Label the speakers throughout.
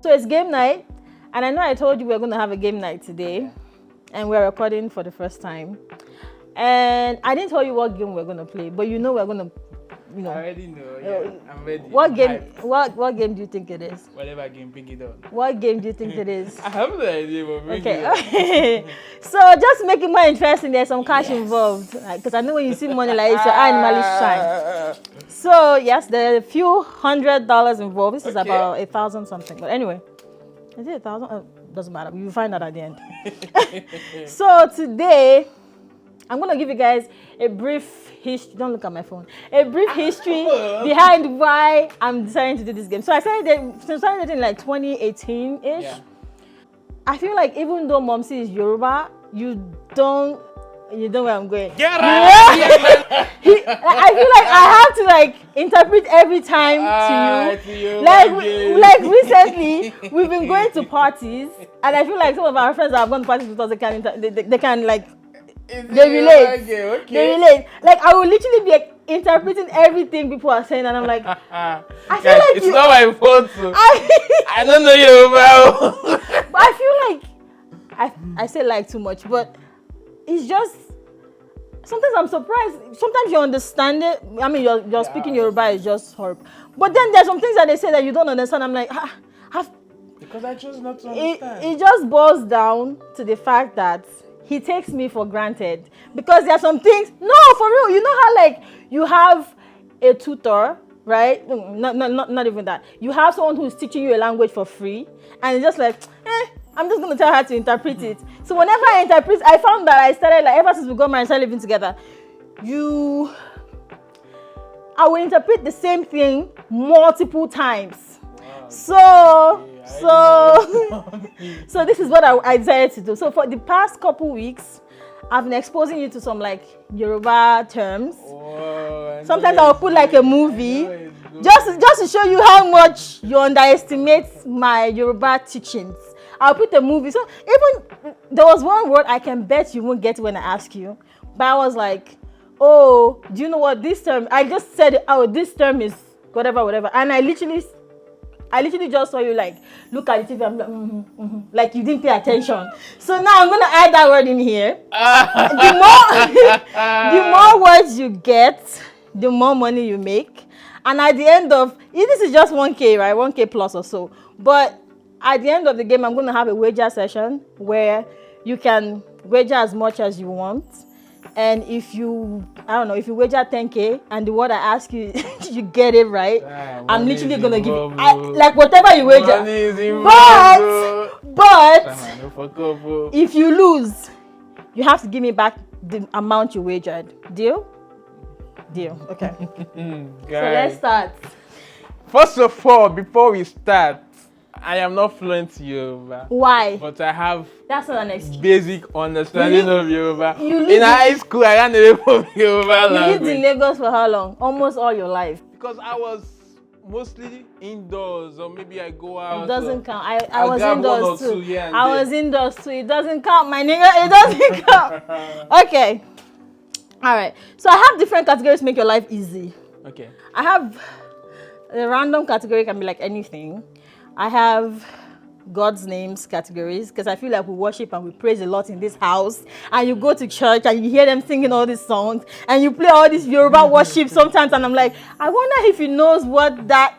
Speaker 1: So it's game night, and I know I told you we're going to have a game night today, and we're recording for the first time. And I didn't tell you what game we're going to play, but you know we're going to,
Speaker 2: I already know. Yeah, I'm ready.
Speaker 1: What game? What game do you think it is?
Speaker 2: Whatever game, bring it on.
Speaker 1: What game do you think it is?
Speaker 2: I have no idea, but bring it on.
Speaker 1: Okay. So just to make it more interesting, there's some cash involved, because I know when you see money like it's your animal shine. So yes, there are a few $100 involved. This is about 1,000 something. But anyway, is it 1,000? Oh, doesn't matter. You'll find out at the end. So today, I'm going to give you guys a brief history. Don't look at my phone. A brief history behind why I'm deciding to do this game. So I started it in like 2018-ish. Yeah. I feel like even though Momsi is Yoruba, you know where I'm going. Get I feel like I have to like interpret every time to you. Like recently, we've been going to parties, and I feel like some of our friends that have gone to parties with us, they can like. They relate. They relate. Like I will literally be like, interpreting everything people are saying, and I'm like, I feel like
Speaker 2: it's not my fault. I don't know Yoruba.
Speaker 1: But I feel like I say like too much, but it's just sometimes I'm surprised. Sometimes you understand it. I mean, you're speaking Yoruba is just horrible. But then there's some things that they say that you don't understand. I'm like,
Speaker 2: because I chose not to understand.
Speaker 1: It just boils down to the fact that he takes me for granted, because there are some things. No, for real. You know how like you have a tutor, right? Not even that. You have someone who's teaching you a language for free, and it's just like, I'm just gonna tell her to interpret it. So whenever I interpret, I found that I started like ever since we got married and started living together, I will interpret the same thing multiple times. Wow. So this is what I decided to do. So for the past couple weeks, I've been exposing you to some like Yoruba terms. Sometimes I'll put like a movie just to show you how much you underestimate my Yoruba teachings. I'll put a movie. So even there was one word I can bet you won't get when I ask you, but I was like, oh, do you know what this term? I just said, oh, this term is whatever, and I literally just saw you like look at the TV. I'm like, like you didn't pay attention. So now I'm gonna add that word in here. The more words you get, the more money you make. And at the end of this is just 1K, right? 1K plus or so. But at the end of the game, I'm gonna have a wager session where you can wager as much as you want. And if you wager 10K and the word I ask you, you get it right, I'm literally gonna give you like whatever you wager. But if you lose, you have to give me back the amount you wagered. Deal? Okay. So let's start.
Speaker 2: First of all, before we start, I am not fluent in Yoruba.
Speaker 1: Why?
Speaker 2: But I have
Speaker 1: that's not an excuse.
Speaker 2: Basic understanding of Yoruba. In high school, I ran away from Yoruba language.
Speaker 1: You lived in Lagos for how long? Almost all your life.
Speaker 2: Because I was mostly indoors, or maybe I go out.
Speaker 1: It doesn't count. I was indoors too. I was indoors too. It doesn't count, my nigga. It doesn't count. Okay. All right. So I have different categories to make your life easy.
Speaker 2: Okay.
Speaker 1: I have a random category, can be like anything. I have God's names categories, because I feel like we worship and we praise a lot in this house, and you go to church and you hear them singing all these songs and you play all this Yoruba worship sometimes, and I'm like, I wonder if he knows what that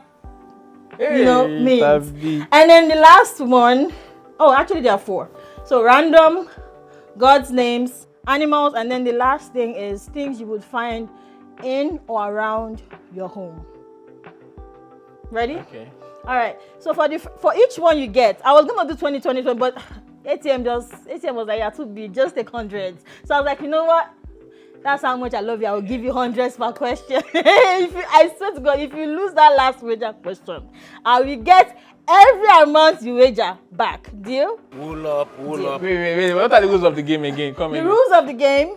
Speaker 1: means. And then the last one, actually there are 4. So random, God's names, animals, and then the last thing is things you would find in or around your home. Ready?
Speaker 2: Okay.
Speaker 1: All right. So for each one you get, I was gonna do 20, but ATM was like, yeah, too big, just take 100. So I was like, you know what? That's how much I love you. I will give you 100s per question. I swear to God, if you lose that last wager question, I will get every amount you wager back. Deal?
Speaker 2: Pull up. Wait. What are the rules of the game again?
Speaker 1: The rules of the game: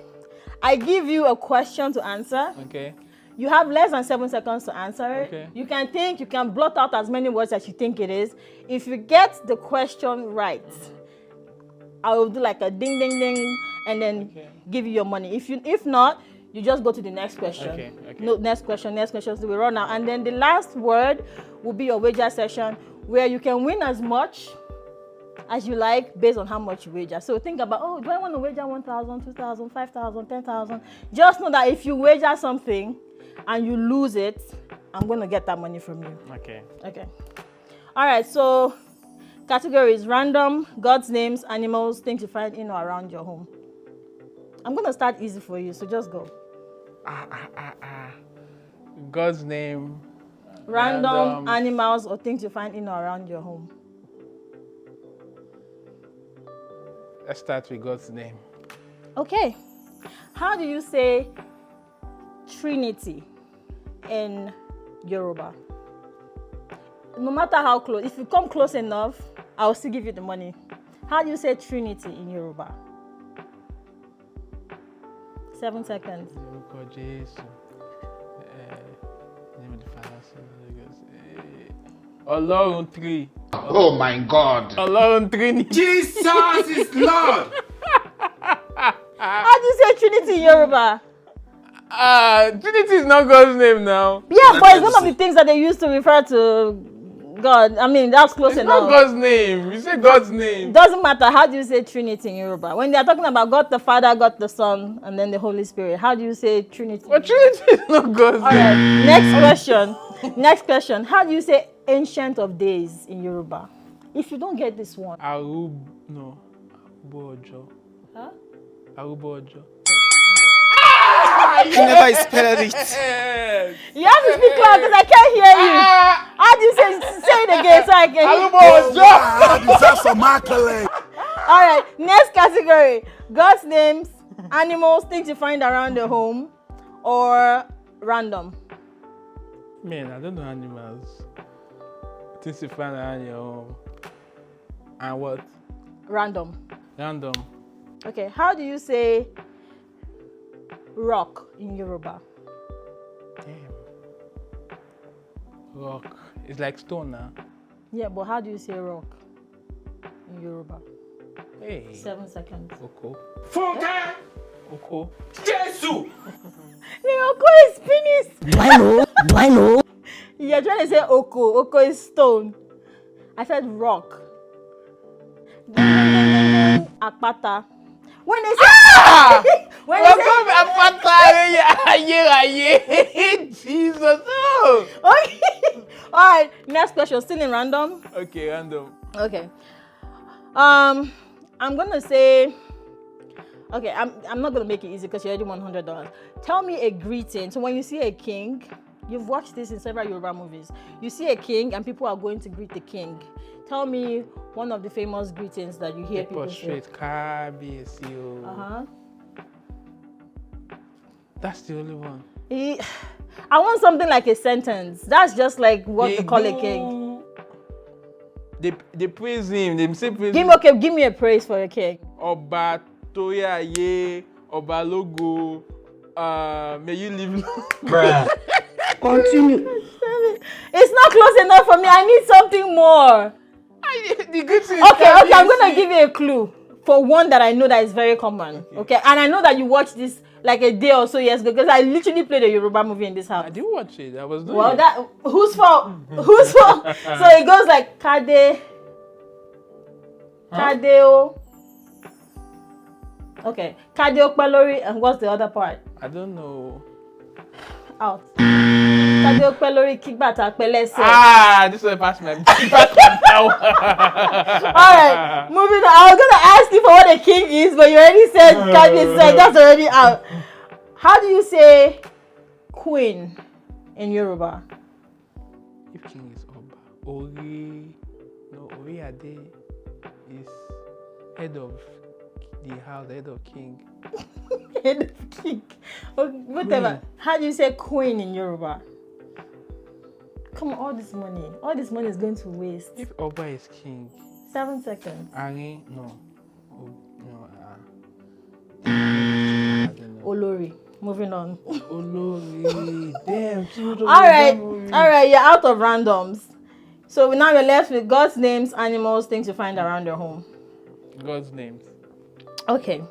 Speaker 1: I give you a question to answer.
Speaker 2: Okay.
Speaker 1: You have less than 7 seconds to answer it.
Speaker 2: Okay.
Speaker 1: You can think, you can blot out as many words as you think it is. If you get the question right, I will do like a ding, ding, ding, and then give you your money. If not, you just go to the next question.
Speaker 2: Okay.
Speaker 1: No, next question, so we run out. And then the last word will be your wager session, where you can win as much as you like based on how much you wager. So think about, oh, do I want to wager 1,000, 2,000, 5,000, 10,000? Just know that if you wager something and you lose it, I'm going to get that money from you.
Speaker 2: Okay.
Speaker 1: Okay. All right, so categories: random, God's names, animals, things you find in or around your home. I'm going to start easy for you, so just go.
Speaker 2: God's name.
Speaker 1: Random, animals, or things you find in or around your home.
Speaker 2: Let's start with God's name.
Speaker 1: Okay. How do you say Trinity in Yoruba? No matter how close, if you come close enough, I'll still give you the money. How do you say Trinity in Yoruba? 7 seconds.
Speaker 2: Ọlọ́run three.
Speaker 3: Oh my God.
Speaker 2: Ọlọ́run Trinity.
Speaker 3: Jesus is Lord.
Speaker 1: How do you say Trinity in Yoruba?
Speaker 2: Trinity is not God's name now.
Speaker 1: Yeah, but it's one of the things that they used to refer to God. I mean, that's close
Speaker 2: It's
Speaker 1: enough.
Speaker 2: not God's name. You say God's name.
Speaker 1: Doesn't matter. How do you say Trinity in Yoruba? When they are talking about God the Father, God the Son, and then the Holy Spirit, how do you say Trinity?
Speaker 2: But Trinity is not God's
Speaker 1: All
Speaker 2: name.
Speaker 1: right. Next question. Next question. How do you say Ancient of Days in Yoruba? If you don't get this one.
Speaker 2: Arúgbó ọjọ́.
Speaker 1: Huh?
Speaker 2: Arúgbó ọjọ́.
Speaker 4: You never spelled it.
Speaker 1: You have to speak loud because I can't hear you. How do you say it again so I can hear
Speaker 2: Arúgbó
Speaker 1: you?
Speaker 2: ọjọ́.
Speaker 3: I deserve some accolade.
Speaker 1: All right. Next category. God's names, animals, things you find around the home, or random.
Speaker 2: Man, I don't know animals. Things you find around your home. And what?
Speaker 1: Random.
Speaker 2: Random.
Speaker 1: Okay. How do you say rock in Yoruba?
Speaker 2: Damn. Rock. It's like stone now.
Speaker 1: Yeah, but how do you say rock in Yoruba?
Speaker 2: Hey.
Speaker 1: 7 seconds.
Speaker 2: Oko.
Speaker 3: Funke.
Speaker 2: Oko.
Speaker 3: Jesus.
Speaker 1: The oko is penis.
Speaker 4: Do I know?
Speaker 1: You're trying to say oko. Oko is stone. I said rock. Akpata. When they say when they say
Speaker 2: Jesus. Oh.
Speaker 1: okay. All right. Next question. Still in random.
Speaker 2: Okay, random.
Speaker 1: Okay. I'm gonna say. Okay, I'm not gonna make it easy because you already won $100. Tell me a greeting. So when you see a king, you've watched this in several Yoruba movies. You see a king and people are going to greet the king. Tell me one of the famous greetings that you hear people say.
Speaker 2: Prostrate. Kábíyèsí o. That's the only one.
Speaker 1: I want something like a sentence. That's just like what they call a king.
Speaker 2: They praise him. They say praise
Speaker 1: Give me a praise for a king.
Speaker 2: Ọba tórí ayé, ọba lógo. May you live long.
Speaker 4: Continue.
Speaker 1: It's not close enough for me. I need something more.
Speaker 2: The good thing
Speaker 1: Okay, I'm gonna give you a clue for one that I know that is very common. Okay, and I know that you watched this like a day or so years ago because I literally played a Yoruba movie in this house.
Speaker 2: I didn't watch it. I was doing
Speaker 1: Well,
Speaker 2: it.
Speaker 1: that whose fault? Whose fault? So it goes like Kade, Kadeo. Okay, Kadeo Pelori, and what's the other part?
Speaker 2: I don't know.
Speaker 1: Out. Kadeo Pelori, Kigbata Pelese.
Speaker 2: This one passed my
Speaker 1: All right, moving on. I was gonna ask you for what a king is, but you already said Kade, so that's already out. How do you say queen in Yoruba?
Speaker 2: If king is Oba, Ori Ade is head of the house, head of king.
Speaker 1: Head of king. Okay, whatever.
Speaker 2: Queen.
Speaker 1: How do you say queen in Yoruba? Come on, all this money is going to waste.
Speaker 2: If Oba is king,
Speaker 1: 7 seconds.
Speaker 2: Ari, no. I don't know.
Speaker 1: Olori. Moving on.
Speaker 2: Olori, damn.
Speaker 1: All right, you're out of randoms. So now you're left with God's names, animals, things you find around your home.
Speaker 2: God's names.
Speaker 1: Okay.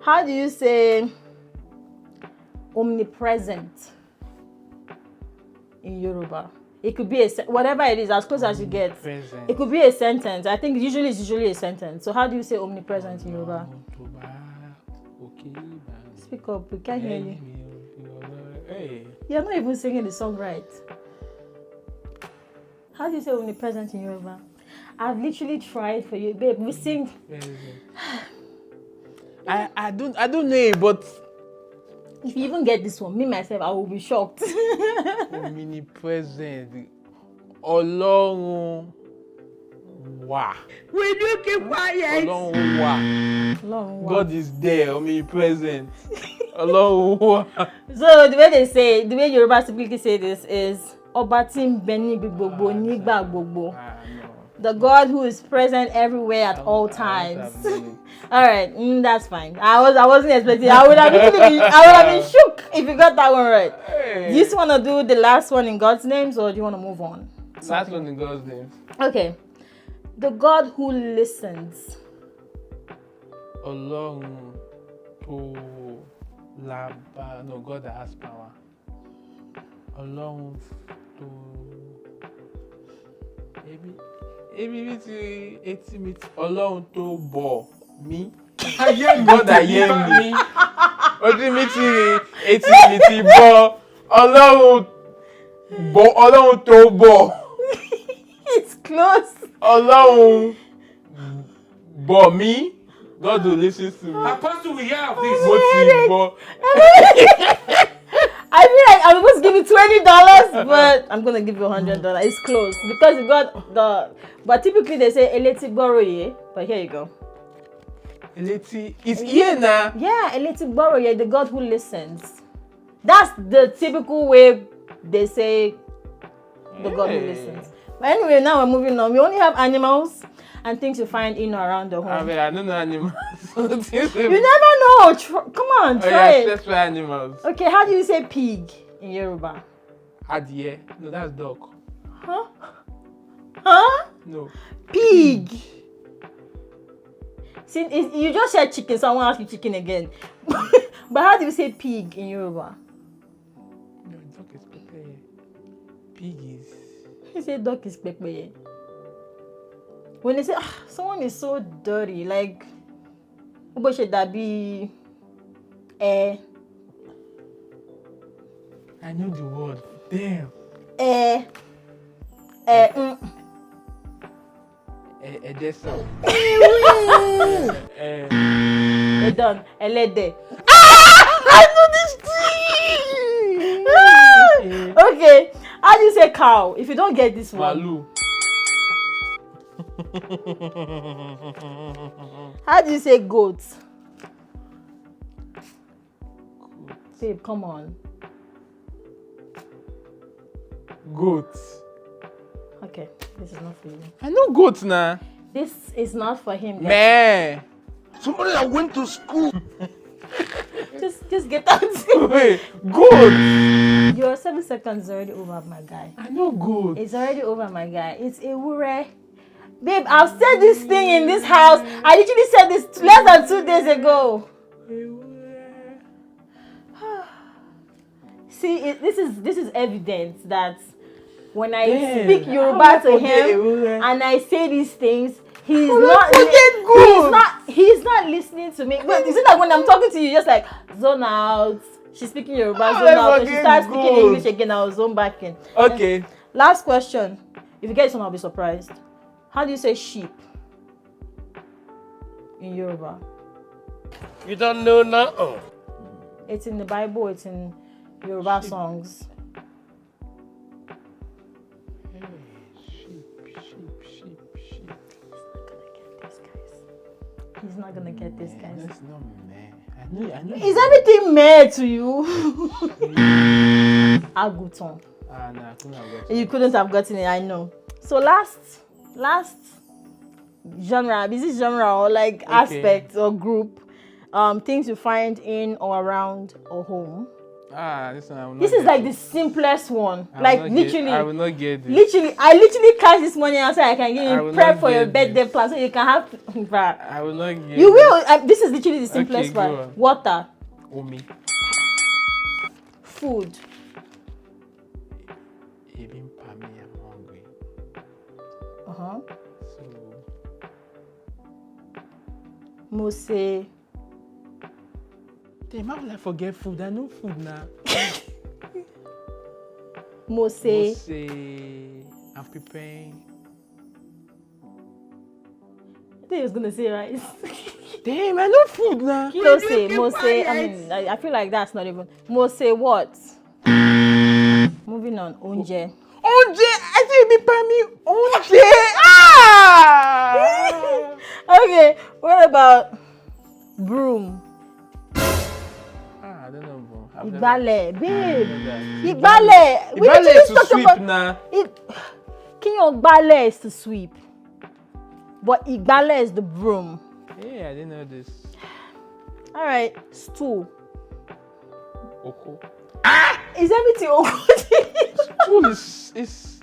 Speaker 1: How do you say omnipresent in Yoruba? It could be whatever it is, as close as you get.
Speaker 2: Present.
Speaker 1: It could be a sentence. I think usually it's a sentence. So how do you say omnipresent in Yoruba? Speak up, we can't hear you.
Speaker 2: Hey.
Speaker 1: You're not even singing the song right. How do you say omnipresent in Yoruba? I've literally tried for you, babe. We sing.
Speaker 2: I don't know it, but
Speaker 1: If you even get this one, me myself, I will be shocked.
Speaker 2: omnipresent. Ọlọ́run wà.
Speaker 4: Will you keep quiet?
Speaker 2: Ọlọ́run wà.
Speaker 1: Long one.
Speaker 2: God is there, omnipresent. Ọlọ́run wà.
Speaker 1: So the way they say, the way Yoruba typically say this is Ọba tí ń bẹ níbi gbogbo nígbà gbogbo.
Speaker 2: No.
Speaker 1: The God who is present everywhere at all times. All right, that's fine. I wasn't expecting. I would have been shook if you got that one right.
Speaker 2: Hey.
Speaker 1: Do you just want to do the last one in God's names, or do you want to move on?
Speaker 2: Last one in God's name.
Speaker 1: Okay. The God who listens.
Speaker 2: Ọlọ́run tó lágbára. No, God that has power. Ọlọ́run tó. Ebi mi ti etí mi ti. Ọlọ́run tó bọ̀ mí. God that hear me. Ojú mi ti etí mi ti bọ̀. Ọlọ́run tó bọ̀.
Speaker 1: It's close.
Speaker 2: Ọlọ́run bọ̀ mí. God will listen to me.
Speaker 3: Apostle, we have this.
Speaker 2: Mo ti bọ̀.
Speaker 1: I feel like I'm supposed to give you $20, but I'm gonna give you $100. It's close because you got the. But typically they say eleti boroye, but here you go.
Speaker 2: Eleti is here now.
Speaker 1: Yeah, eleti boroye, the God who listens. That's the typical way they say the God who listens. But anyway, now we're moving on. We only have animals and things you find in or around the home.
Speaker 2: I don't know animals.
Speaker 1: You never know. Come on, try it.
Speaker 2: Let's try animals.
Speaker 1: Okay, how do you say pig in Yoruba?
Speaker 2: Adìẹ. No, that's dog.
Speaker 1: Huh? Huh?
Speaker 2: No.
Speaker 1: Pig. See, you just said chicken, so I won't ask you chicken again. But how do you say pig in Yoruba?
Speaker 2: No, dog is pepper. Pig is.
Speaker 1: You say dog is pepper. When they say someone is so dirty, like what should that be?
Speaker 2: I know the word. Damn. Edessa.
Speaker 1: We're done. Elede.
Speaker 2: I know this thing.
Speaker 1: Okay. How do you say cow? If you don't get this one.
Speaker 2: Malu.
Speaker 1: How do you say goat? Babe, come on.
Speaker 2: Goat.
Speaker 1: Okay, this is not for you.
Speaker 2: I know goat now.
Speaker 1: This is not for him. Guys.
Speaker 2: Man.
Speaker 3: Somebody that went to school.
Speaker 1: Just get out.
Speaker 2: Wait, goat.
Speaker 1: Your 7 seconds is already over, my guy.
Speaker 2: I know goat.
Speaker 1: It's already over, my guy. It's a wure. Babe, I've said this thing in this house. I literally said this less than 2 days ago. See, this is evidence that when I speak Yoruba to him and I say these things, he's not listening to me. Wait, is it like when I'm talking to you, just like zone out? She's speaking Yoruba, zone out. When she starts speaking English again, I'll zone back in.
Speaker 2: Okay.
Speaker 1: Last question. If you get this one, I'll be surprised. How do you say sheep in Yoruba?
Speaker 3: You don't know nothing.
Speaker 1: It's in the Bible. It's in Yoruba songs.
Speaker 2: Sheep.
Speaker 1: He's not gonna get this, guys.
Speaker 2: That's not meh. I know.
Speaker 1: Is everything meh to you? Aguton.
Speaker 2: Nah, I couldn't have got it.
Speaker 1: You couldn't have gotten it, I know. So last genre, is this genre or like aspect or group? Things you find in or around or home.
Speaker 2: This
Speaker 1: is like the simplest one. Like literally.
Speaker 2: I will not get this.
Speaker 1: Literally, I literally cash this money outside. I can give you prep for your birthday plan so you can have.
Speaker 2: I will not get.
Speaker 1: You will. This is literally the simplest one.
Speaker 2: On.
Speaker 1: Water.
Speaker 2: Omi.
Speaker 1: Food.
Speaker 2: Ebin pami So,
Speaker 1: Mose.
Speaker 2: damn, how will I forget food? I know food now.
Speaker 1: Mose.
Speaker 2: Say, I'm preparing.
Speaker 1: I think he was gonna say rice.
Speaker 2: Damn, I know food now.
Speaker 1: Mose. I mean, I feel like that's not even. Mose what? Moving on. Onje.
Speaker 2: Onje, I think be by me. Onje. Ah!
Speaker 1: Okay. What about broom?
Speaker 2: I don't know, bro.
Speaker 1: Igbale, babe.
Speaker 2: Igbale.
Speaker 1: Igbale. We
Speaker 2: Igbale
Speaker 1: literally
Speaker 2: is to
Speaker 1: talked
Speaker 2: sweep
Speaker 1: about
Speaker 2: now.
Speaker 1: Kinyo Igbale is to sweep, but Igbale is the broom.
Speaker 2: Yeah, I didn't know this.
Speaker 1: All right, stool.
Speaker 2: Oko.
Speaker 1: Is everything Oko?
Speaker 2: Stool is.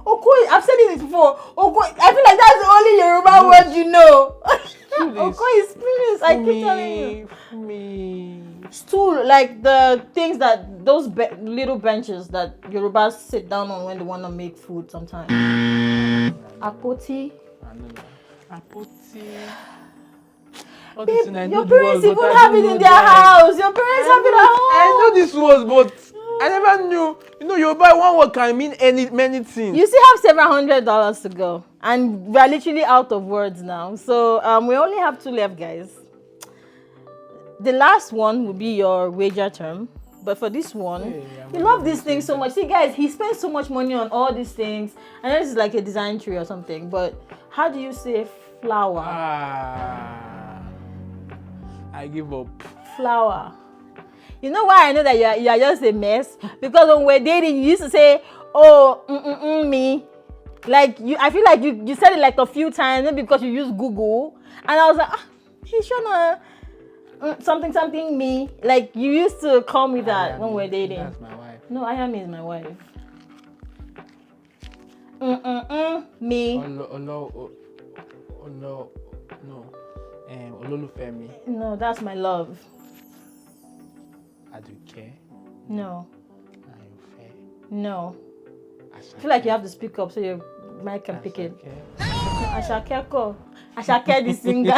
Speaker 1: Oko, I've said it before. Oko, I feel like that's the only Yoruba word you know. Oko is spirit. I keep telling you.
Speaker 2: Me.
Speaker 1: Stool, like the things that those little benches that Yorubas sit down on when they want to make food sometimes. Akoti.
Speaker 2: I don't know. Apoti.
Speaker 1: Babe, your parents even have it in their house. Your parents have it at home.
Speaker 2: I know this was, but I never knew. You know, you buy one word can mean many things.
Speaker 1: You still have several $100 to go, and we are literally out of words now. So we only have 2 left, guys. The last one will be your wager term, but for this one, you love these things so much. See, guys, he spends so much money on all these things. I know this is like a design tree or something, but how do you say flower?
Speaker 2: I give up.
Speaker 1: Flower. You know why I know that you are just a mess? Because when we're dating, you used to say, "Oh, me." Like I feel like you said it like a few times, maybe because you use Google, and I was like, he's trying to something me. Like you used to call me that when we're dating.
Speaker 2: That's my wife.
Speaker 1: No, Ayami is my wife. Me.
Speaker 2: Ololufemi.
Speaker 1: No, that's my love.
Speaker 2: Aduke.
Speaker 1: No.
Speaker 2: Ayufe.
Speaker 1: No. I feel like you have to speak up so your mic can pick it. Ashake the singer.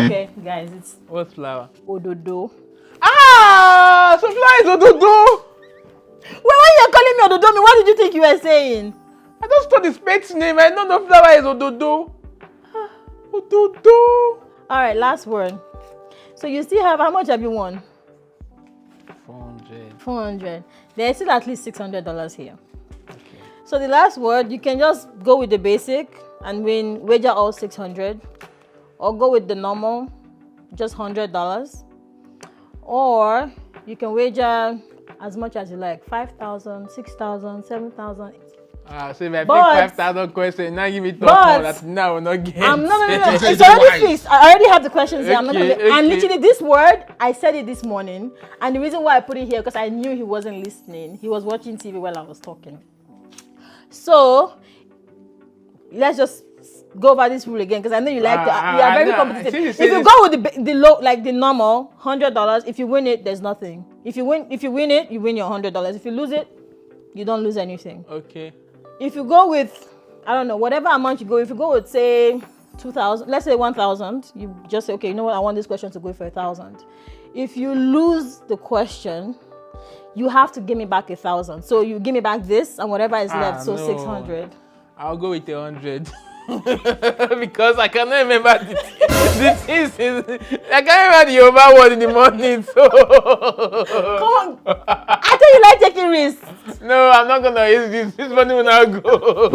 Speaker 1: Okay, guys, it's
Speaker 2: What flower?
Speaker 1: Ododo.
Speaker 2: So flower is Ododo.
Speaker 1: When you're calling me Ododo, what did you think you were saying?
Speaker 2: I just thought his pet's name. I don't know if flower is Ododo. Ododo.
Speaker 1: All right, last word. So you still have, how much have you won?
Speaker 2: 400.
Speaker 1: 400. There's still at least $600 here. Okay. So the last word, you can just go with the basic and wager all 600, or go with the normal, just $100, or you can wager as much as you like, 5,000, 6,000, 7,000.
Speaker 2: So if I pick 5,000 questions, now give me top one that now will not get.
Speaker 1: No. It's already fixed. I already have the questions here. I'm not gonna And literally this word, I said it this morning. And the reason why I put it here, because I knew he wasn't listening. He was watching TV while I was talking. So let's just go over this rule again, because I know you like to. You are very competitive. If you go with the low, like the normal $100, if you win it, there's nothing. If you win it, you win your $100. If you lose it, you don't lose anything.
Speaker 2: Okay.
Speaker 1: If you go with, I don't know, whatever amount you go, if you go with, say, 2,000, let's say 1,000, you just say, okay, you know what, I want this question to go for 1,000. If you lose the question, you have to give me back 1,000. So you give me back this and whatever is left, so 600.
Speaker 2: I'll go with 100. Because I cannot remember the things. I can't remember the Yoruba word in the morning. So
Speaker 1: come on, I thought you like taking risks.
Speaker 2: No, I'm not gonna use this. This money will not go.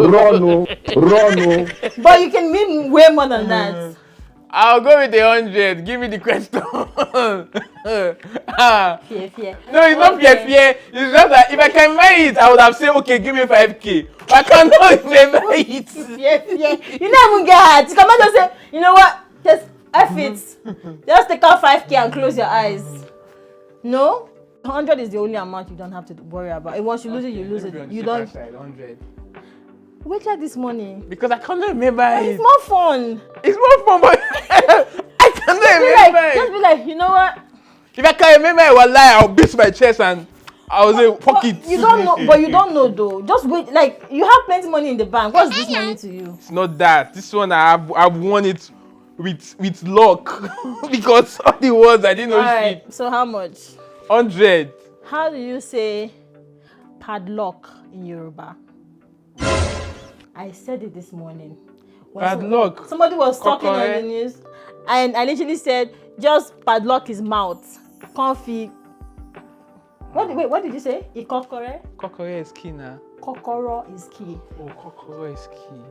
Speaker 3: Run.
Speaker 1: But you can win way more than that.
Speaker 2: I'll go with 100. Give me the question.
Speaker 1: Fear.
Speaker 2: No, it's not fear. It's just that if I can buy it, I would have said, okay, give me 5K. I cannot remember it.
Speaker 1: Fear. You don't even get hurt. You cannot just say, you know what? Just F it. Just take out 5K and close your eyes. No? 100 is the only amount you don't have to worry about. And once you lose it, you lose it. You don't.
Speaker 2: 100.
Speaker 1: Wait like this money.
Speaker 2: Because I cannot remember it.
Speaker 1: It's more fun.
Speaker 2: It's more fun, but I cannot remember it.
Speaker 1: Just be like, you know what?
Speaker 2: If I can remember it, I'll lie. I'll beat my chest and I was a pocket.
Speaker 1: You don't know, but you don't know though. Just wait. Like you have plenty money in the bank. What's this money to you?
Speaker 2: It's not that. This one I've won it with luck because all the words I didn't know.
Speaker 1: All right. So how much?
Speaker 2: 100.
Speaker 1: How do you say padlock in Yoruba? I said it this morning. When
Speaker 2: Padlock.
Speaker 1: Somebody was talking on
Speaker 2: Kokore.
Speaker 1: the news, and I literally said, "Just padlock his mouth." Comfy. What did you say? Ikokore?
Speaker 2: Kokore is key now.
Speaker 1: Kokoro is key.
Speaker 2: Oh, kokoro is key.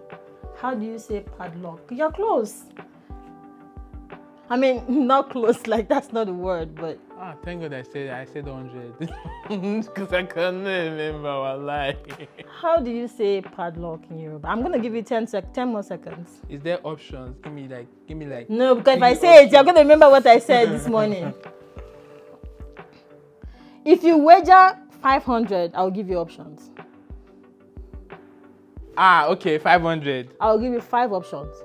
Speaker 1: How do you say padlock? You're close. I mean, not close, like that's not the word, but...
Speaker 2: Ah, thank God I said 100. Because I can't remember our lie.
Speaker 1: How do you say padlock in Yoruba? I'm going to give you 10 more seconds.
Speaker 2: Is there options? Give me like...
Speaker 1: No, because if I say it, you're going to remember what I said this morning. If you wager 500, I'll give you options.
Speaker 2: Ah, okay, 500.
Speaker 1: I'll give you 5 options.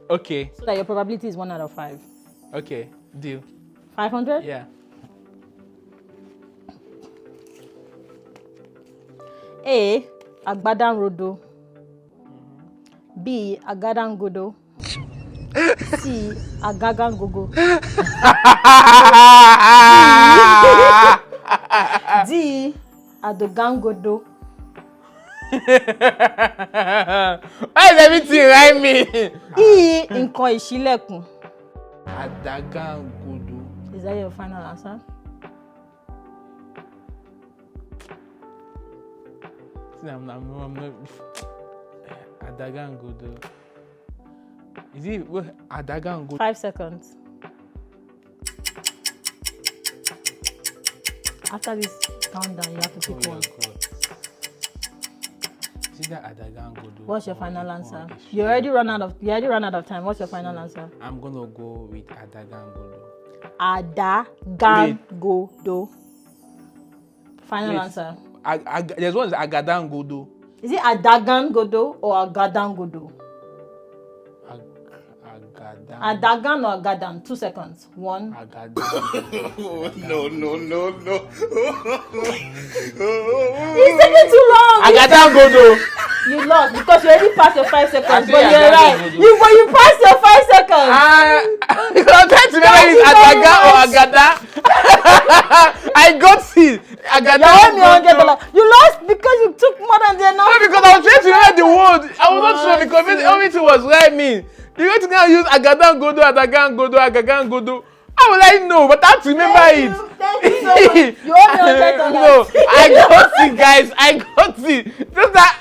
Speaker 2: Okay,
Speaker 1: So that your probability is 1 out of 5.
Speaker 2: okay, deal.
Speaker 1: 500?
Speaker 2: Yeah.
Speaker 1: A. Agbadan Rodo. B. Agadan Godo. C. Agagan Gogo. D. Adogan Godo.
Speaker 2: Why is everything rhyming?
Speaker 1: E. Nǹkan ìṣílẹ̀kùn.
Speaker 2: Adagangodo.
Speaker 1: Is that your final answer?
Speaker 2: I'm not. Adagangodo. Is it Adagangodo?
Speaker 1: 5 seconds. After this countdown, you have to pick one.
Speaker 2: Is it that Adagangodo?
Speaker 1: What's your final answer? You already run out of time. What's your final answer?
Speaker 2: I'm gonna go with Adagangodo.
Speaker 1: Adagangodo. Final
Speaker 2: Wait.
Speaker 1: answer.
Speaker 2: There's one is Agadangodo.
Speaker 1: Is it Adagangodo or Agadangodo?
Speaker 2: Agadan.
Speaker 1: Adagan or Agadan? 2 seconds. 1.
Speaker 2: Agadangodo.
Speaker 3: No.
Speaker 1: It's taking too long.
Speaker 2: Agadangodo.
Speaker 1: You lost because you already passed your 5 seconds.
Speaker 2: I
Speaker 1: But
Speaker 2: say
Speaker 1: you're right.
Speaker 2: Agadangodo.
Speaker 1: You passed your 5 seconds.
Speaker 2: Because I'm trying to remember if it's Adaga or Agada. I got it.
Speaker 1: You owe me
Speaker 2: Agadangodo.
Speaker 1: $100. You lost because you took more than the
Speaker 2: No,
Speaker 1: enough.
Speaker 2: because I was trying to remember the word. I was not sure because everything was rhyming. You went to go and use Agadangodo, Adagangodo, Agagangodo. How will I know? But I have to remember it.
Speaker 1: Thank you so much. You owe me $100.
Speaker 2: No, I got it, guys. I got it. Just that.